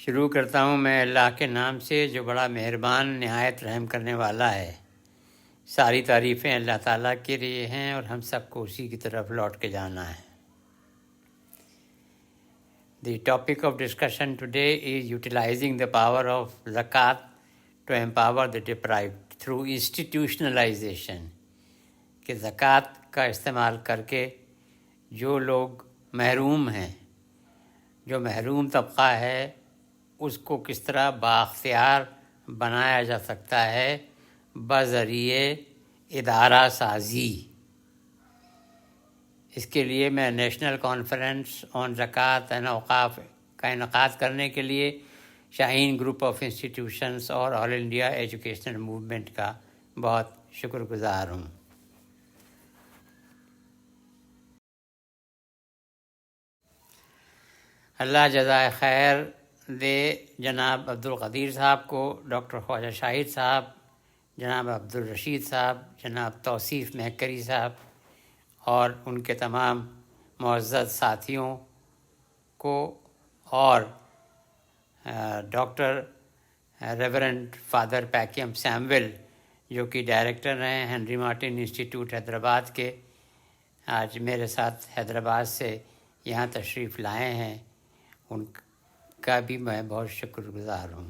شروع کرتا ہوں میں اللہ کے نام سے جو بڑا مہربان نہایت رحم کرنے والا ہے۔ ساری تعریفیں اللہ تعالیٰ کے لیے ہیں اور ہم سب کو اسی کی طرف لوٹ کے جانا ہے۔ The topic of discussion today is utilizing the power of zakat to empower the deprived through institutionalization، کہ زکوٰۃ کا استعمال کر کے جو لوگ محروم ہیں، جو محروم طبقہ ہے، اس کو کس طرح بااختیار بنایا جا سکتا ہے بذریعے ادارہ سازی۔ اس کے لیے میں نیشنل کانفرنس آن زکوٰۃ اینڈ اوقاف کا انعقاد کرنے کے لیے شاہین گروپ آف انسٹیٹیوشنز اور آل انڈیا ایجوکیشنل موومنٹ کا بہت شکر گزار ہوں۔ اللہ جزائے خیر دے جناب عبدالقدیر صاحب کو، ڈاکٹر خواجہ شاہد صاحب، جناب عبدالرشید صاحب، جناب توصیف مہکری صاحب اور ان کے تمام معزز ساتھیوں کو، اور ڈاکٹر ریورنڈ فادر پیکیم سیمویل جو کہ ڈائریکٹر ہیں ہنری مارٹن انسٹیٹیوٹ حیدرآباد کے، آج میرے ساتھ حیدرآباد سے یہاں تشریف لائے ہیں، ان کا بھی میں بہت شکر گزار ہوں۔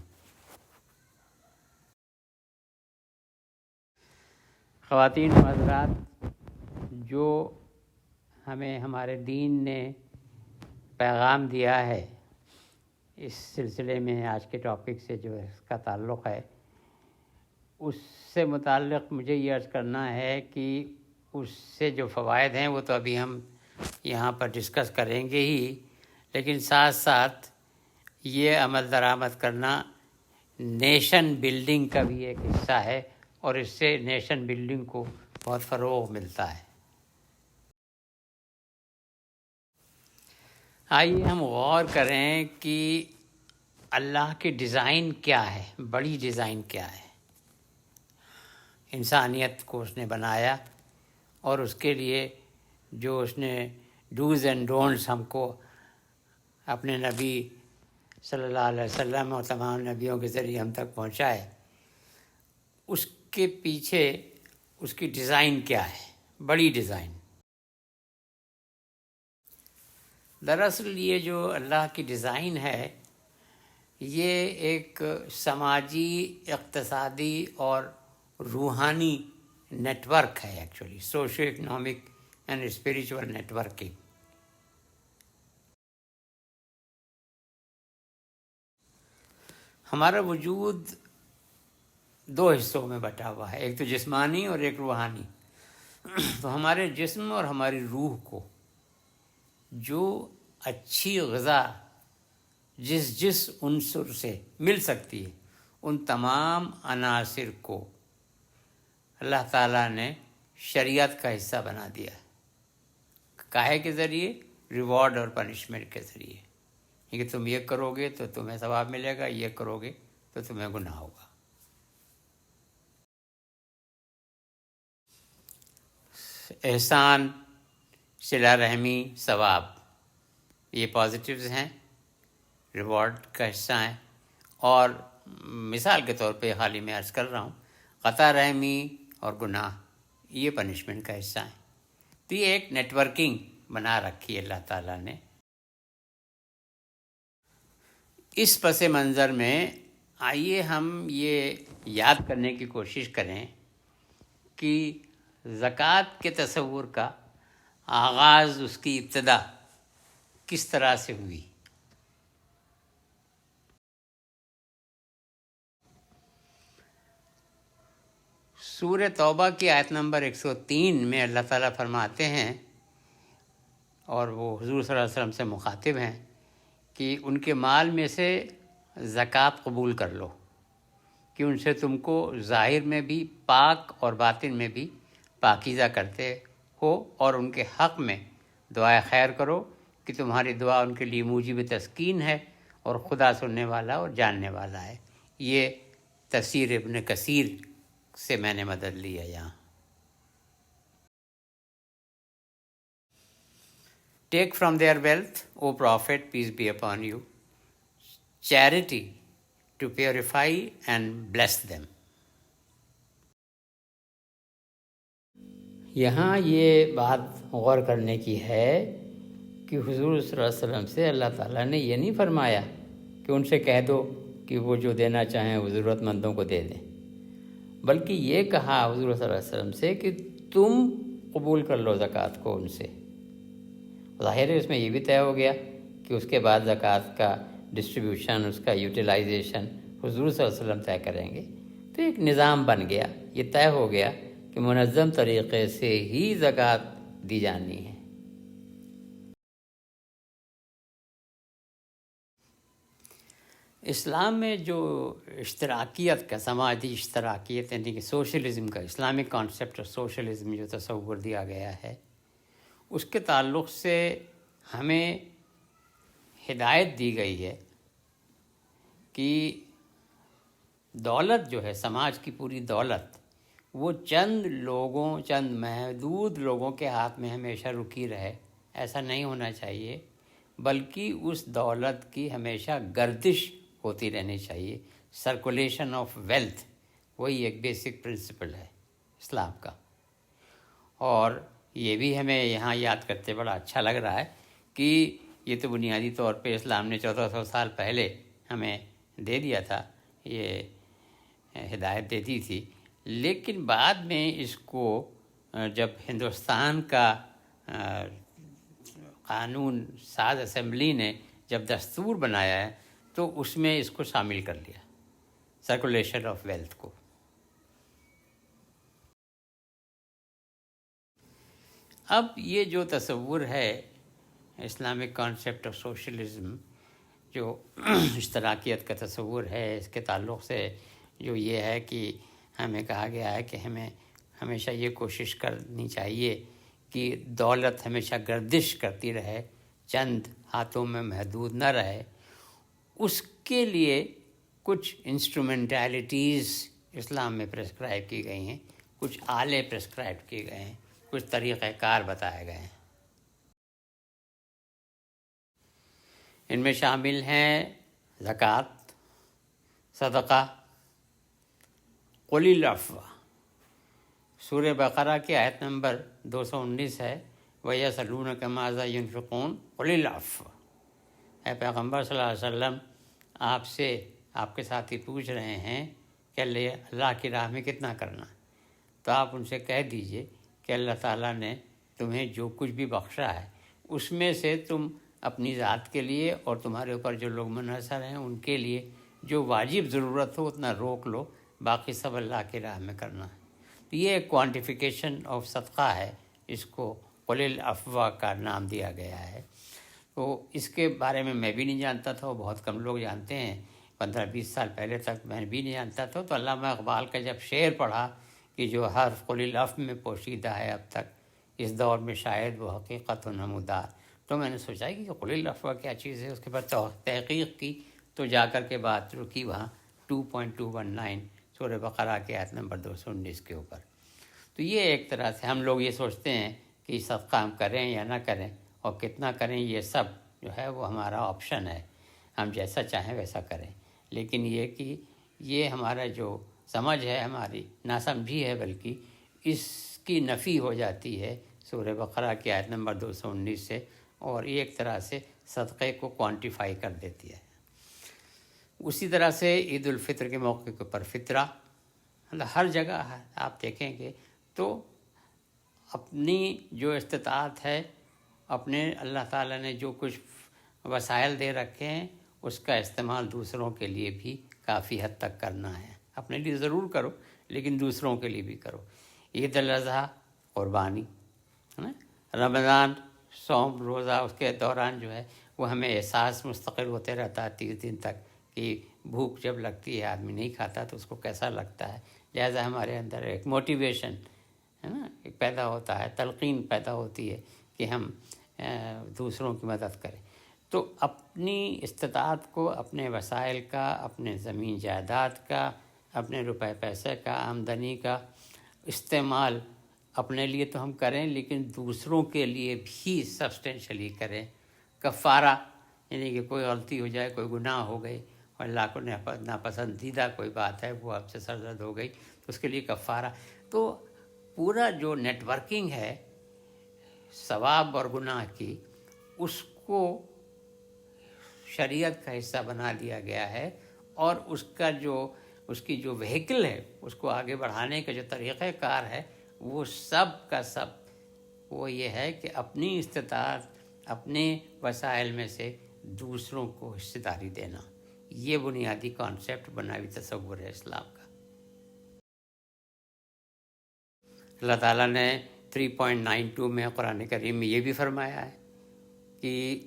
خواتین و حضرات، جو ہمیں ہمارے دین نے پیغام دیا ہے، اس سلسلے میں آج کے ٹاپک سے جو اس کا تعلق ہے، اس سے متعلق مجھے یہ عرض کرنا ہے کہ اس سے جو فوائد ہیں وہ تو ابھی ہم یہاں پر ڈسکس کریں گے ہی، لیکن ساتھ ساتھ یہ عمل درآمد کرنا نیشن بلڈنگ کا بھی ایک حصہ ہے، اور اس سے نیشن بلڈنگ کو بہت فروغ ملتا ہے۔ آئیے ہم غور کریں کہ اللہ کی ڈیزائن کیا ہے، بڑی ڈیزائن کیا ہے۔ انسانیت کو اس نے بنایا اور اس کے لیے جو اس نے ڈوز اینڈ ڈونٹس ہم کو اپنے نبی صلی اللہ علیہ وسلم اور تمام نبیوں کے ذریعے ہم تک پہنچائے، اس کے پیچھے اس کی ڈیزائن کیا ہے، بڑی ڈیزائن۔ دراصل یہ جو اللہ کی ڈیزائن ہے، یہ ایک سماجی، اقتصادی اور روحانی نیٹ ورک ہے، actually socio economic and spiritual networking. ہمارا وجود دو حصوں میں بٹا ہوا ہے، ایک تو جسمانی اور ایک روحانی۔ تو ہمارے جسم اور ہماری روح کو جو اچھی غذا جس عنصر سے مل سکتی ہے، ان تمام عناصر کو اللہ تعالیٰ نے شریعت کا حصہ بنا دیا ہے۔ کاہے کے ذریعے؟ ریوارڈ اور پنشمنٹ کے ذریعے، کہ تم یہ کرو گے تو تمہیں ثواب ملے گا، یہ کرو گے تو تمہیں گناہ ہوگا۔ احسان، صلہ رحمی، ثواب، یہ پازیٹیوز ہیں، ریوارڈ کا حصہ ہیں، اور مثال کے طور پہ حال ہی میں عرض کر رہا ہوں، قطع رحمی اور گناہ یہ پنشمنٹ کا حصہ ہیں۔ تو یہ ایک نیٹ ورکنگ بنا رکھی ہے اللہ تعالیٰ نے۔ اس پس منظر میں آئیے ہم یہ یاد کرنے کی کوشش کریں کہ زکوٰۃ کے تصور کا آغاز، اس کی ابتدا کس طرح سے ہوئی۔ سورہ توبہ کی آیت نمبر 103 میں اللہ تعالیٰ فرماتے ہیں، اور وہ حضور صلی اللہ علیہ وسلم سے مخاطب ہیں، کہ ان کے مال میں سے زکوٰۃ قبول کر لو، کہ ان سے تم کو ظاہر میں بھی پاک اور باطن میں بھی پاکیزہ کرتے ہو، اور ان کے حق میں دعائے خیر کرو کہ تمہاری دعا ان کے لیے موجب تسکین ہے، اور خدا سننے والا اور جاننے والا ہے۔ یہ تفسیر ابن کثیر سے میں نے مدد لی ہے یہاں۔ Take from their wealth, O Prophet, peace be upon you. charity to purify and bless them. یہاں یہ بات غور کرنے کی ہے کہ حضور صلی اللہ علیہ وسلم سے اللہ تعالیٰ نے یہ نہیں فرمایا کہ ان سے کہہ دو کہ وہ جو دینا چاہیں وہ ضرورت مندوں کو دے دیں، بلکہ یہ کہا حضور صلی اللہ علیہ وسلم سے کہ تم قبول کر لو زکوٰۃ کو ان سے۔ ظاہر ہے اس میں یہ بھی طے ہو گیا کہ اس کے بعد زکوٰۃ کا ڈسٹریبیوشن، اس کا یوٹیلائزیشن حضور صلی اللہ علیہ وسلم طے کریں گے۔ تو ایک نظام بن گیا، یہ طے ہو گیا کہ منظم طریقے سے ہی زکوٰۃ دی جانی ہے۔ اسلام میں جو اشتراکیت کا، سماجی اشتراکیت یعنی کہ سوشلزم کا، اسلامک کانسیپٹ آف سوشلزم جو تصور دیا گیا ہے، اس کے تعلق سے ہمیں ہدایت دی گئی ہے کہ دولت جو ہے، سماج کی پوری دولت، وہ چند محدود لوگوں کے ہاتھ میں ہمیشہ رکی رہے، ایسا نہیں ہونا چاہیے، بلکہ اس دولت کی ہمیشہ گردش ہوتی رہنی چاہیے۔ سرکولیشن آف ویلتھ، وہی ایک بیسک پرنسپل ہے اسلام کا۔ اور یہ بھی ہمیں یہاں یاد کرتے بڑا اچھا لگ رہا ہے کہ یہ تو بنیادی طور پہ اسلام نے 1400 سال پہلے ہمیں دے دیا تھا، یہ ہدایت دے دی تھی، لیکن بعد میں اس کو جب ہندوستان کا قانون ساز اسمبلی نے جب دستور بنایا ہے تو اس میں اس کو شامل کر لیا، سرکولیشن آف ویلتھ کو۔ اب یہ جو تصور ہے اسلامک کانسیپٹ آف سوشلزم، جو اشتراکیت کا تصور ہے، اس کے تعلق سے جو یہ ہے کہ ہمیں کہا گیا ہے کہ ہمیں ہمیشہ یہ کوشش کرنی چاہیے کہ دولت ہمیشہ گردش کرتی رہے، چند ہاتھوں میں محدود نہ رہے۔ اس کے لیے کچھ انسٹرومنٹیلٹیز اسلام میں پرسکرائب کی گئی ہیں، کچھ آلے پرسکرائب کیے گئے ہیں، کچھ طریقہ کار بتائے گئے ہیں۔ ان میں شامل ہیں زکوٰۃ، صدقہ، قُلِ العفو۔ سورہ بقرہ کی آیت نمبر 219 ہے، وَيَسْأَلُونَكَ مَاذَا يُنْفِقُونَ قُلِ الْعَفْوَ۔ اے پیغمبر صلی اللہ علیہ وسلم، آپ سے آپ کے ساتھی پوچھ رہے ہیں کہ اللہ کی راہ میں کتنا کرنا، تو آپ ان سے کہہ دیجئے کہ اللہ تعالیٰ نے تمہیں جو کچھ بھی بخشا ہے اس میں سے تم اپنی ذات کے لیے اور تمہارے اوپر جو لوگ منحصر ہیں ان کے لیے جو واجب ضرورت ہو اتنا روک لو، باقی سب اللہ کی راہ میں کرنا ہے۔ تو یہ ایک کوانٹیفیکیشن آف صدقہ ہے، اس کو قُلِ العفو کا نام دیا گیا ہے۔ تو اس کے بارے میں بھی نہیں جانتا تھا، وہ بہت کم لوگ جانتے ہیں، 15-20 سال پہلے تک میں بھی نہیں جانتا تھا۔ تو علامہ اقبال کا جب شعر پڑھا کہ جو حرف قُلِ العفو میں پوشیدہ ہے اب تک، اس دور میں شاید وہ حقیقت و نمودار، تو میں نے سوچا کہ قُلِ العفو کیا چیز ہے، اس کے بعد تحقیق کی تو جا کر کے بات رکی وہاں 2.219 سورہ بقرہ کے آیت نمبر 219 کے اوپر۔ تو یہ ایک طرح سے ہم لوگ یہ سوچتے ہیں کہ صدقہ ہم کریں یا نہ کریں اور کتنا کریں، یہ سب جو ہے وہ ہمارا آپشن ہے، ہم جیسا چاہیں ویسا کریں، لیکن یہ کہ یہ ہمارا جو سمجھ ہے ہماری ناسمجھی ہے، بلکہ اس کی نفی ہو جاتی ہے سورہ بقرہ کی آیت نمبر 219 سے، اور یہ ایک طرح سے صدقے کو کوانٹیفائی کر دیتی ہے۔ اسی طرح سے عید الفطر کے موقع کے اوپر فطرہ، ہر جگہ آپ دیکھیں گے تو اپنی جو استطاعت ہے، اپنے اللہ تعالیٰ نے جو کچھ وسائل دے رکھے ہیں اس کا استعمال دوسروں کے لیے بھی کافی حد تک کرنا ہے۔ اپنے لیے ضرور کرو لیکن دوسروں کے لیے بھی کرو۔ عید الاضحیٰ قربانی، رمضان صوم روزہ، اس کے دوران جو ہے وہ ہمیں احساس مستقل ہوتے رہتا ہے 30 دن تک کہ بھوک جب لگتی ہے آدمی نہیں کھاتا تو اس کو کیسا لگتا ہے، لہٰذا ہمارے اندر ایک موٹیویشن ہے نا، ایک پیدا ہوتا ہے، تلقین پیدا ہوتی ہے کہ ہم دوسروں کی مدد کریں۔ تو اپنی استطاعت کو، اپنے وسائل کا، اپنے زمین جائیداد کا، اپنے روپے پیسے کا، آمدنی کا استعمال اپنے لیے تو ہم کریں لیکن دوسروں کے لیے بھی سبسٹینشلی کریں۔ کفارہ یعنی کہ کوئی غلطی ہو جائے، کوئی گناہ ہو گئے اور اللہ کو ناپسندیدہ کوئی بات ہے وہ آپ سے سرزد ہو گئی تو اس کے لیے کفارہ. تو پورا جو نیٹ ورکنگ ہے ثواب اور گناہ کی اس کو شریعت کا حصہ بنا دیا گیا ہے، اور اس کی جو وہیکل ہے اس کو آگے بڑھانے کا جو طریقہ کار ہے وہ سب کا سب وہ یہ ہے کہ اپنی استطاعت اپنے وسائل میں سے دوسروں کو حصہ داری دینا. یہ بنیادی کانسیپٹ بناوی تصور ہے اسلام کا. اللہ تعالیٰ نے 3.92 میں قرآن کریم میں یہ بھی فرمایا ہے کہ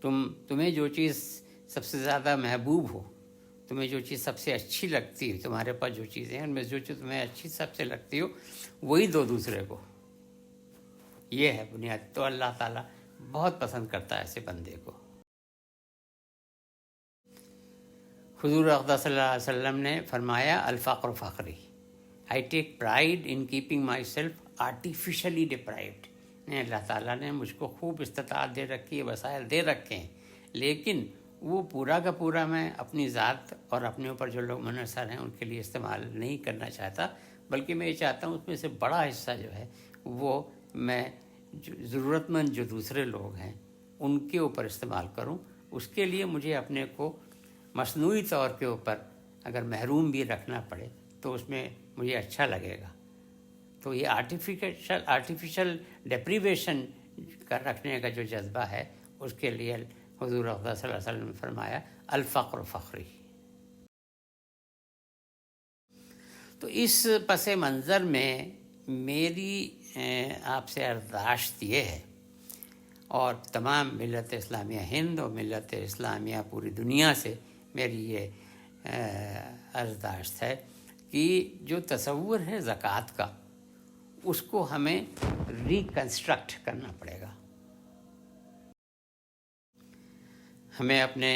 تمہیں جو چیز سب سے زیادہ محبوب ہو، تمہیں جو چیز سب سے اچھی لگتی ہے، تمہارے پاس جو چیزیں ہیں ان میں جو چیز تمہیں اچھی سب سے لگتی ہو وہی دو دوسرے کو. یہ ہے بنیاد. تو اللہ تعالیٰ بہت پسند کرتا ہے ایسے بندے کو. حضور اقدس صلی اللہ علیہ وسلم نے فرمایا الفقر فخری، I take pride in keeping myself artificially deprived. اللہ تعالیٰ نے مجھ کو خوب استطاعت دے رکھی ہے، وسائل دے رکھے ہیں، لیکن وہ پورا کا پورا میں اپنی ذات اور اپنے اوپر جو لوگ منحصر ہیں ان کے لیے استعمال نہیں کرنا چاہتا، بلکہ میں یہ چاہتا ہوں اس میں سے بڑا حصہ جو ہے وہ میں ضرورت مند جو دوسرے لوگ ہیں ان کے اوپر استعمال کروں. اس کے لیے مجھے اپنے کو مصنوعی طور کے اوپر اگر محروم بھی رکھنا پڑے تو اس میں مجھے اچھا لگے گا. تو یہ آرٹیفیشل ڈیپریویشن کا رکھنے کا جو جذبہ ہے اس کے لیے حضور اقدس صلی اللہ علیہ وسلم نے فرمایا الفقر فخری. تو اس پس منظر میں میری آپ سے ارزداشت یہ ہے، اور تمام ملت اسلامیہ ہند اور ملت اسلامیہ پوری دنیا سے میری یہ ارزداشت ہے کہ جو تصور ہے زکوٰۃ کا اس کو ہمیں ریکنسٹرکٹ کرنا پڑے گا. ہمیں اپنے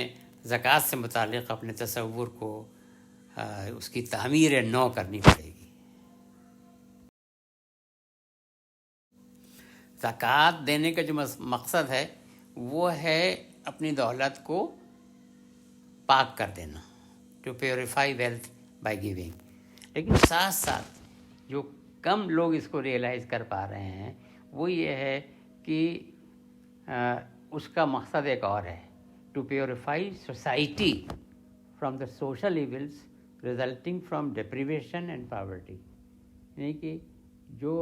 زکوٰۃ سے متعلق اپنے تصور کو اس کی تعمیر نو کرنی پڑے گی. زکوٰۃ دینے کا جو مقصد ہے وہ ہے اپنی دولت کو پاک کر دینا، to purify wealth by giving. لیکن ساتھ ساتھ جو کم لوگ اس کو ریئلائز کر پا رہے ہیں وہ یہ ہے کہ اس کا مقصد ایک اور ہے، to purify society from the social evils resulting from deprivation and poverty. یعنی کہ جو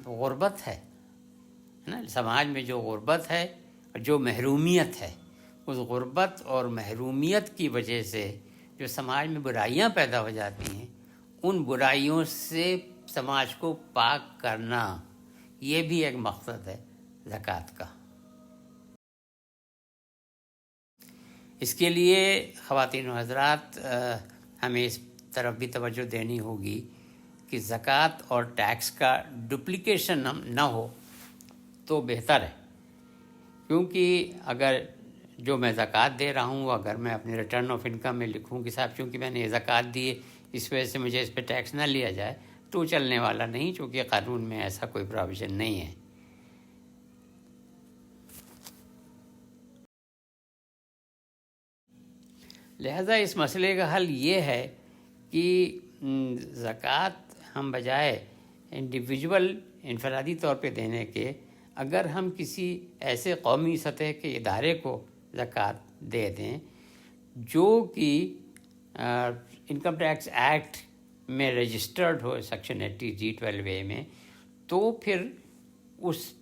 غربت ہے نا سماج میں، جو غربت ہے جو محرومیت ہے، اس غربت اور محرومیت کی وجہ سے جو سماج میں برائیاں پیدا ہو جاتی ہیں ان برائیوں سے سماج کو پاک کرنا، یہ بھی ایک مقصد ہے زکوٰۃ کا. اس کے لیے خواتین و حضرات ہمیں اس طرف بھی توجہ دینی ہوگی کہ زکوٰۃ اور ٹیکس کا ڈپلیکیشن نہ ہو تو بہتر ہے. کیونکہ اگر جو میں زکوٰۃ دے رہا ہوں اگر میں اپنے ریٹرن آف انکم میں لکھوں کہ صاحب چونکہ میں نے یہ زکوٰۃ دی ہے اس وجہ سے مجھے اس پہ ٹیکس نہ لیا جائے، تو چلنے والا نہیں، چونکہ قانون میں ایسا کوئی پروویژن نہیں ہے. لہذا اس مسئلے کا حل یہ ہے کہ زکوٰۃ ہم بجائے انڈیویجول انفرادی طور پہ دینے کے اگر ہم کسی ایسے قومی سطح کے ادارے کو زکوٰۃ دے دیں جو کہ انکم ٹیکس ایکٹ میں رجسٹرڈ ہو سیکشن 80 G12A میں، تو پھر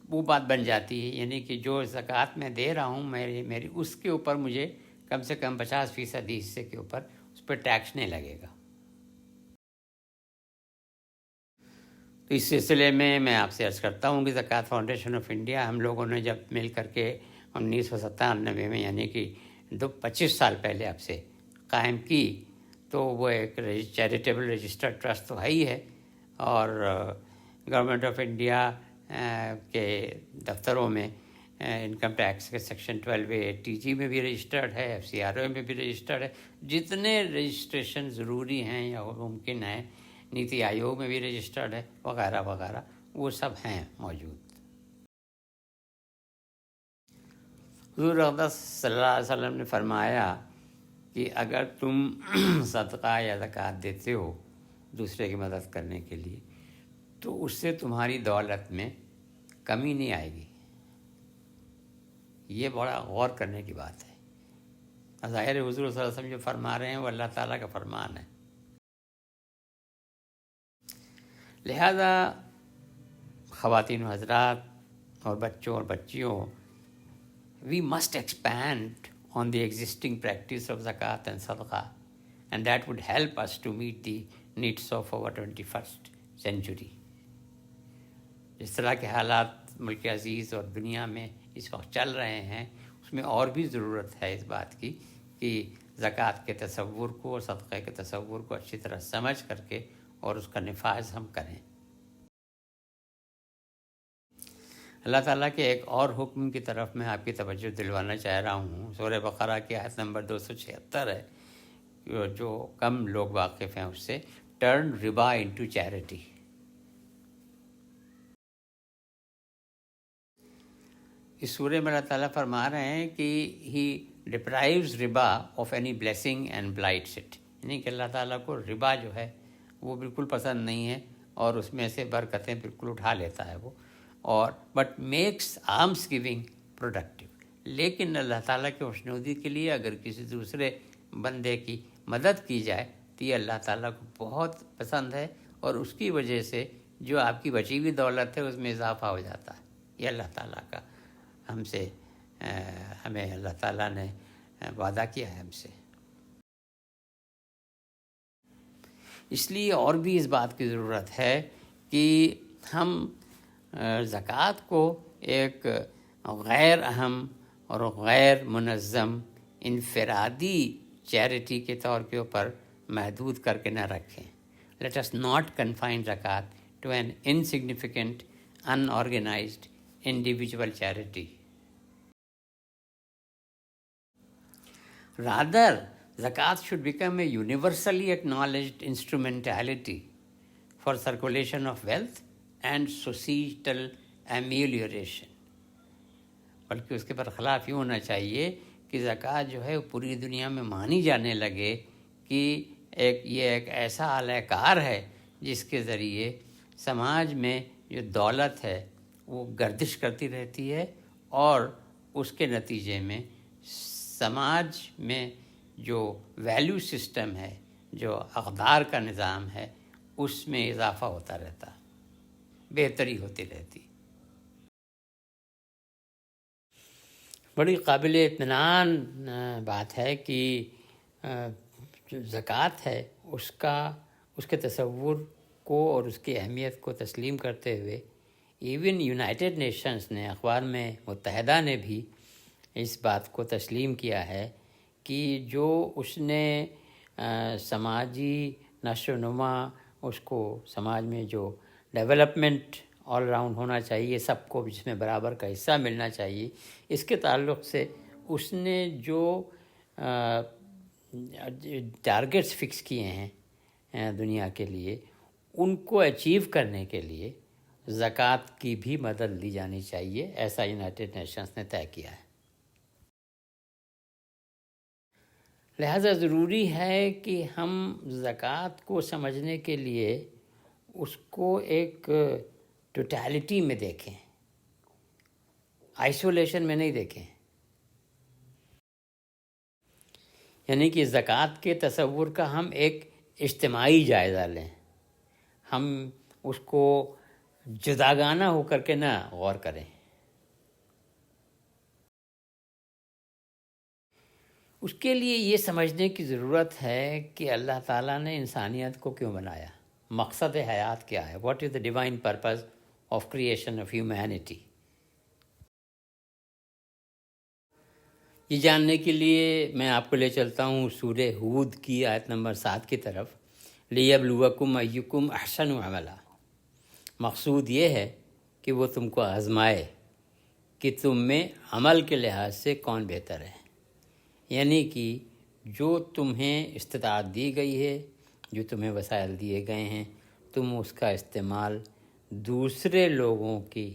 وہ بات بن جاتی ہے. یعنی کہ جو زکوٰۃ میں دے رہا ہوں میری اس کے اوپر مجھے کم سے کم 50% حصے کے اوپر اس پہ ٹیکس نہیں لگے گا. تو اس سلسلے میں آپ سے عرض کرتا ہوں کہ زکوٰۃ فاؤنڈیشن آف انڈیا ہم لوگوں نے جب مل کر کے 1997 میں یعنی کہ 25 سال پہلے اب سے قائم کی، تو وہ ایک چیریٹیبل رجسٹرڈ ٹرسٹ تو ہے ہی ہے، اور گورنمنٹ آف انڈیا کے دفتروں میں انکم ٹیکس کے سیکشن 12A TG میں بھی رجسٹرڈ ہے، FCRO میں بھی رجسٹرڈ ہے. جتنے رجسٹریشن ضروری ہیں یا ممکن ہے، نیتی آیوگ میں بھی رجسٹرڈ ہے، وغیرہ وغیرہ، وہ سب ہیں موجود. حضور اقدس صلی اللہ علیہ وسلم نے فرمایا کہ اگر تم صدقہ یا زکوٰۃ دیتے ہو دوسرے کی مدد کرنے کے لیے تو اس سے تمہاری دولت میں کمی نہیں آئے گی. یہ بڑا غور کرنے کی بات ہے. ظاہر حضور صلی اللہ علیہ وسلم جو فرما رہے ہیں وہ اللہ تعالیٰ کا فرمان ہے. لہذا خواتین و حضرات اور بچوں اور بچیوں، we must expand on the existing practice of zakat and sadaqah, and that would help us to meet the needs of our 21st century. جس طرح کے حالات ملک عزیز اور دنیا میں اس وقت چل رہے ہیں، اس میں اور بھی ضرورت ہے اس بات کی کہ زکوٰۃ کے تصور کو اور صدقے کے تصور کو اچھی طرح سمجھ کر کے اور اس کا نفاذ ہم کریں. اللہ تعالیٰ کے ایک اور حکم کی طرف میں آپ کی توجہ دلوانا چاہ رہا ہوں. سورہ بقرہ کی آیت نمبر 276 ہے، جو کم لوگ واقف ہیں اس سے. ٹرن ربا انٹو چیریٹی. اس سورہ میں اللہ تعالیٰ فرما رہے ہیں کہ ہی ڈپرائیوز ربا of any blessing and blights it. یعنی کہ اللہ تعالیٰ کو ربا جو ہے وہ بالکل پسند نہیں ہے اور اس میں سے برکتیں بالکل اٹھا لیتا ہے وہ، اور but makes alms giving productive. لیکن اللہ تعالیٰ کے خوشنودی کے لیے اگر کسی دوسرے بندے کی مدد کی جائے تو یہ اللہ تعالیٰ کو بہت پسند ہے، اور اس کی وجہ سے جو آپ کی بچی ہوئی دولت ہے اس میں اضافہ ہو جاتا ہے. یہ اللہ تعالیٰ کا ہمیں اللہ تعالیٰ نے وعدہ کیا ہے ہم سے. اس لیے اور بھی اس بات کی ضرورت ہے کہ ہم زکوٰۃ کو ایک غیر اہم اور غیر منظم انفرادی چیریٹی کے طور کے اوپر محدود کر کے نہ رکھیں. Let us not confine zakat to an insignificant, unorganized individual charity. Rather, zakat should become a universally acknowledged instrumentality for circulation of wealth and societal amelioration. بلکہ اس کے برخلاف یوں ہونا چاہیے کہ زکوٰۃ جو ہے پوری دنیا میں مانی جانے لگے کہ یہ ایک ایسا آلہ کار ہے جس کے ذریعے سماج میں جو دولت ہے وہ گردش کرتی رہتی ہے، اور اس کے نتیجے میں سماج میں جو ویلیو سسٹم ہے، جو اقدار کا نظام ہے، اس میں اضافہ ہوتا رہتا، بہتری ہوتی رہتی. بڑی قابل اطمینان بات ہے کہ جو زکوٰۃ ہے اس کے تصور کو اور اس کی اہمیت کو تسلیم کرتے ہوئے ایون یونائٹڈ نیشنز نے، اقوام متحدہ نے بھی اس بات کو تسلیم کیا ہے کہ جو اس نے سماجی نشو و نما، اس کو سماج میں جو ڈیولپمنٹ آل راؤنڈ ہونا چاہیے، سب کو جس میں برابر کا حصہ ملنا چاہیے، اس کے تعلق سے اس نے جو ٹارگیٹس فکس کیے ہیں دنیا کے لیے، ان کو اچیو کرنے کے لیے زکوٰۃ کی بھی مدد لی جانی چاہیے. ایسا یونائٹڈ نیشنز نے طے کیا ہے. لہذا ضروری ہے کہ ہم زکوٰۃ کو سمجھنے کے لیے اس کو ایک ٹوٹیلٹی میں دیکھیں، آئسولیشن میں نہیں دیکھیں. یعنی کہ زکوٰۃ کے تصور کا ہم ایک اجتماعی جائزہ لیں، ہم اس کو جداگانہ ہو کر کے نہ غور کریں. اس کے لیے یہ سمجھنے کی ضرورت ہے کہ اللہ تعالیٰ نے انسانیت کو کیوں بنایا، مقصد حیات کیا ہے. What is the divine purpose of creation of humanity. یہ جاننے کے لیے میں آپ کو لے چلتا ہوں سورہ ہود کی آیت نمبر 7 کی طرف. لِيَبْلُوَكُمْ أَيُّكُمْ أَحْسَنُ عَمَلًا. مقصود یہ ہے کہ وہ تم کو آزمائے کہ تم میں عمل کے لحاظ سے کون بہتر ہے. یعنی کہ جو تمہیں استطاعت دی گئی ہے، جو تمہیں وسائل دیے گئے ہیں، تم اس کا استعمال دوسرے لوگوں کی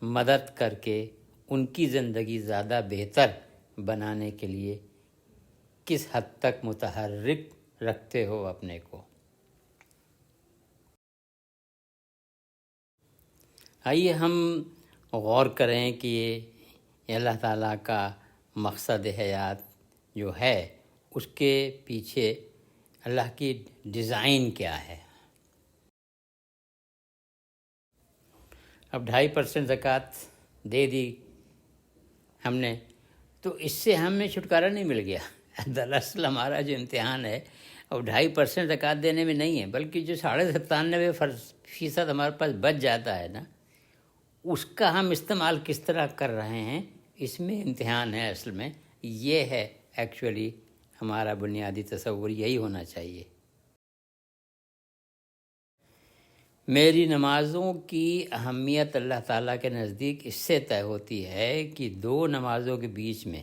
مدد کر کے ان کی زندگی زیادہ بہتر بنانے کے لیے کس حد تک متحرک رکھتے ہو اپنے کو۔ آئیے ہم غور کریں کہ یہ اللہ تعالیٰ کا مقصد حیات جو ہے اس کے پیچھے اللہ کی ڈیزائن کیا ہے۔ اب 2.5% زکوٰۃ دے دی ہم نے، تو اس سے ہمیں چھٹکارا نہیں مل گیا۔ دراصل ہمارا جو امتحان ہے اب 2.5% زکوٰۃ دینے میں نہیں ہے، بلکہ جو 97.5% ہمارے پاس بچ جاتا ہے نا، اس کا ہم استعمال کس طرح کر رہے ہیں، اس میں امتحان ہے۔ اصل میں یہ ہے ایکچولی ہمارا بنیادی تصور یہی ہونا چاہیے۔ میری نمازوں کی اہمیت اللہ تعالیٰ کے نزدیک اس سے طے ہوتی ہے کہ 2 نمازوں کے بیچ میں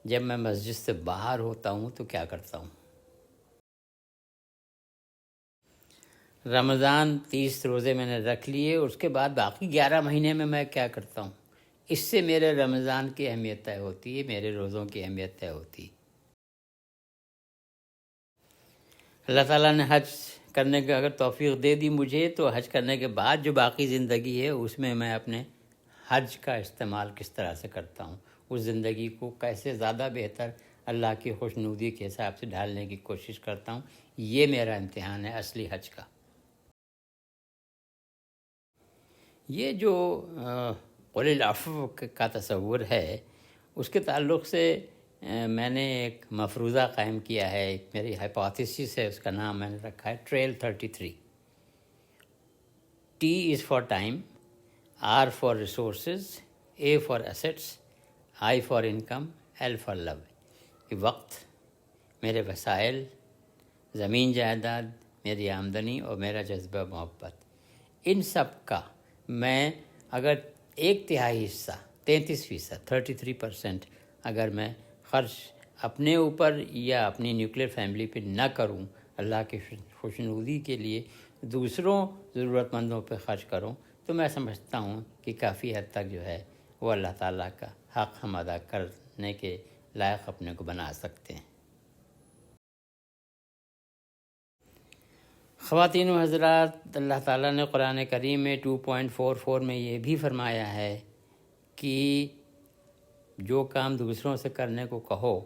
جب میں مسجد سے باہر ہوتا ہوں تو کیا کرتا ہوں۔ رمضان 30 روزے میں نے رکھ لیے، اس کے بعد باقی 11 مہینے میں کیا کرتا ہوں، اس سے میرے رمضان کی اہمیت طے ہوتی ہے، میرے روزوں کی اہمیت طے ہوتی ہے۔ اللہ تعالیٰ نے حج کرنے کا اگر توفیق دے دی مجھے، تو حج کرنے کے بعد جو باقی زندگی ہے اس میں اپنے حج کا استعمال کس طرح سے کرتا ہوں، اس زندگی کو کیسے زیادہ بہتر اللہ کی خوشنودی کے حساب سے ڈھالنے کی کوشش کرتا ہوں۔ یہ میرا امتحان ہے اصلی حج کا۔ یہ جو قول العفو کا تصور ہے، اس کے تعلق سے میں نے ایک مفروضہ قائم کیا ہے، ایک میری ہائپوتھیسس ہے، اس کا نام میں نے رکھا ہے trail 33۔ T is for time, R for resources, A for assets, I for income, L for love۔ کہ وقت، میرے وسائل، زمین جائیداد، میری آمدنی اور میرا جذبہ محبت، ان سب کا میں اگر 1/3 حصہ 33%، 33% اگر میں خرچ اپنے اوپر یا اپنی نیوکلیر فیملی پہ نہ کروں، اللہ کی خوشنودی کے لیے دوسروں ضرورت مندوں پہ خرچ کروں، تو میں سمجھتا ہوں کہ کافی حد تک جو ہے وہ اللہ تعالیٰ کا حق ہم ادا کرنے کے لائق اپنے کو بنا سکتے ہیں۔ خواتین و حضرات، اللہ تعالیٰ نے قرآن کریم میں 2.44 میں یہ بھی فرمایا ہے کہ جو کام دوسروں سے کرنے کو کہو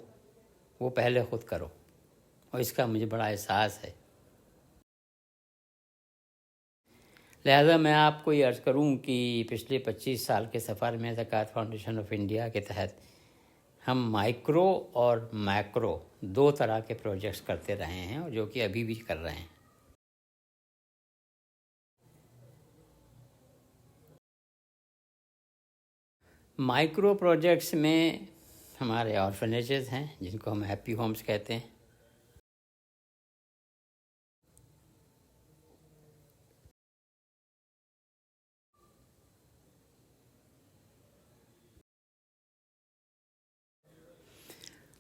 وہ پہلے خود کرو، اور اس کا مجھے بڑا احساس ہے۔ لہذا میں آپ کو یہ عرض کروں کہ پچھلے 25 سال کے سفر میں زکوٰۃ فاؤنڈیشن آف انڈیا کے تحت ہم مائکرو اور میکرو 2 طرح کے پروجیکٹس کرتے رہے ہیں، اور جو کہ ابھی بھی کر رہے ہیں۔ مائکرو پروجیکٹس میں ہمارے آرفنیجز ہیں جن کو ہم ہیپی ہومز کہتے ہیں۔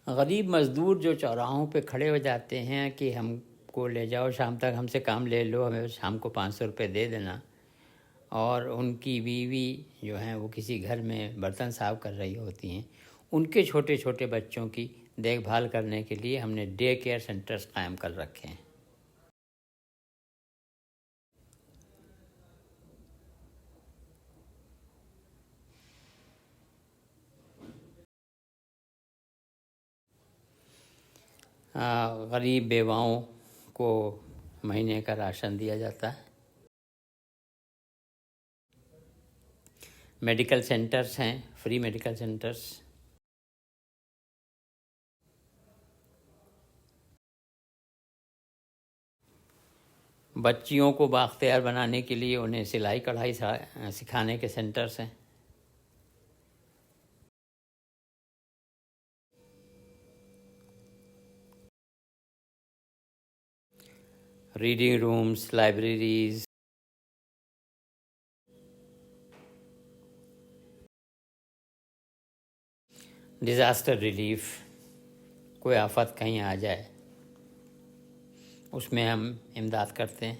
غریب مزدور جو چوراہوں پہ کھڑے ہو جاتے ہیں کہ ہم کو لے جاؤ، شام تک ہم سے کام لے لو، ہمیں شام کو 500 روپے دے دینا، اور ان کی بیوی جو ہیں وہ کسی گھر میں برتن صاف کر رہی ہوتی ہیں، ان کے چھوٹے چھوٹے بچوں کی دیکھ بھال کرنے کے لیے ہم نے ڈے کیئر سینٹرز قائم کر رکھے ہیں۔ غریب بیواؤں کو مہینے کا راشن دیا جاتا ہے۔ میڈیکل سینٹرز ہیں، فری میڈیکل سینٹرز۔ بچیوں کو بااختیار بنانے کے لیے انہیں سلائی کڑھائی سکھانے کے سینٹرز ہیں۔ Reading rooms, libraries, disaster relief, کوئی آفت کہیں آ جائے اس میں ہم امداد کرتے ہیں۔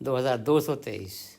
2223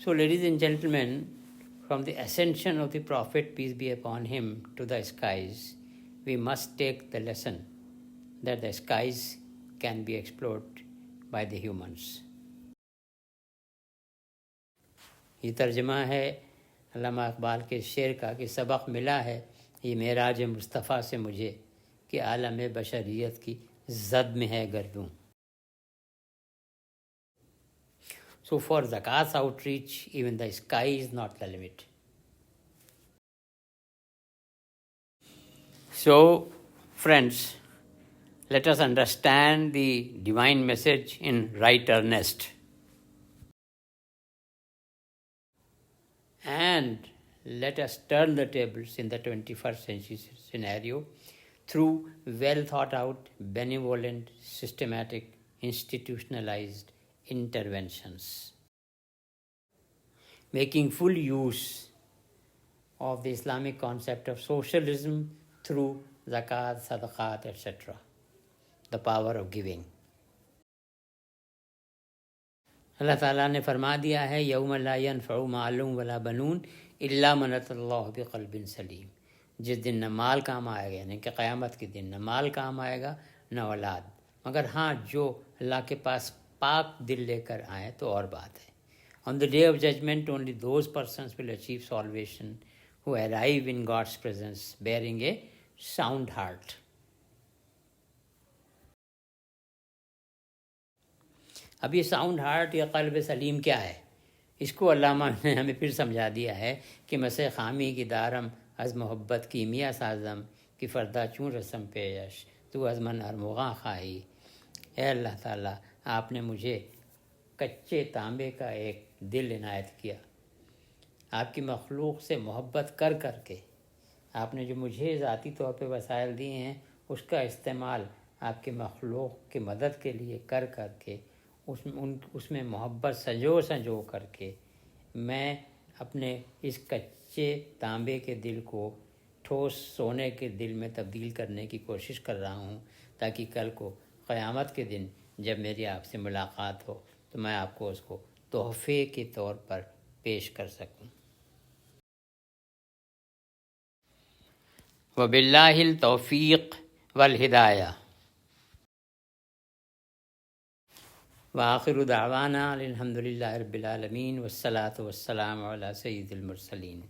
So ladies and gentlemen, from the ascension of the Prophet, peace be upon him, to the skies, we must take the lesson that the skies can be explored by the humans. یہ ترجمہ ہے علامہ اقبال کے شعر کا کہ سبق ملا ہے یہ معراج مصطفیٰ سے مجھے کہ عالم بشریت کی زد میں ہے گردوں. So for zakat's outreach, even the sky is not the limit. So, friends, let us understand the divine message in right earnest. And let us turn the tables in the 21st century scenario through well thought out, benevolent, systematic, institutionalized interventions, making full use of the Islamic concept of socialism through zakat, sadaqat, etc., the power of giving. اللہ تعالیٰ نے فرما دیا ہے یوم لا ينفع مال ولا بنون الا من اتى اللہ بقلب سلیم. جس دن نہ مال کام آئے گا، یعنی کہ قیامت کے دن نہ مال کام آئے گا نہ اولاد، مگر ہاں جو اللہ کے پاس پاک دل لے کر آئیں تو اور بات ہے. On the day of judgment only those persons will achieve salvation who arrive in God's presence bearing a sound heart. اب یہ ساؤنڈ ہارٹ یا قلب سلیم کیا ہے؟ اس کو علامہ نے ہمیں پھر سمجھا دیا ہے کہ مسح خامی کی دارم از محبت کی میاں سازم کی فردا چون رسم پیش تو از من ارمغاں خواہی. اے اللہ تعالیٰ، آپ نے مجھے کچے تانبے کا ایک دل عنایت کیا. آپ کی مخلوق سے محبت کر کر کے آپ نے جو مجھے ذاتی طور پہ وسائل دیے ہیں اس کا استعمال آپ کی مخلوق کی مدد کے لیے کر کر کے اس میں محبت سنجو کر کے میں اپنے اس کچے تانبے کے دل کو ٹھوس سونے کے دل میں تبدیل کرنے کی کوشش کر رہا ہوں، تاکہ کل کو قیامت کے دن جب میری آپ سے ملاقات ہو تو میں آپ کو اس کو تحفے کے طور پر پیش کر سکوں. وباللہ التوفیق والہدایہ. وآخر دعوانا الحمد للہ رب العالمین والصلاة والسلام علی سید المرسلین.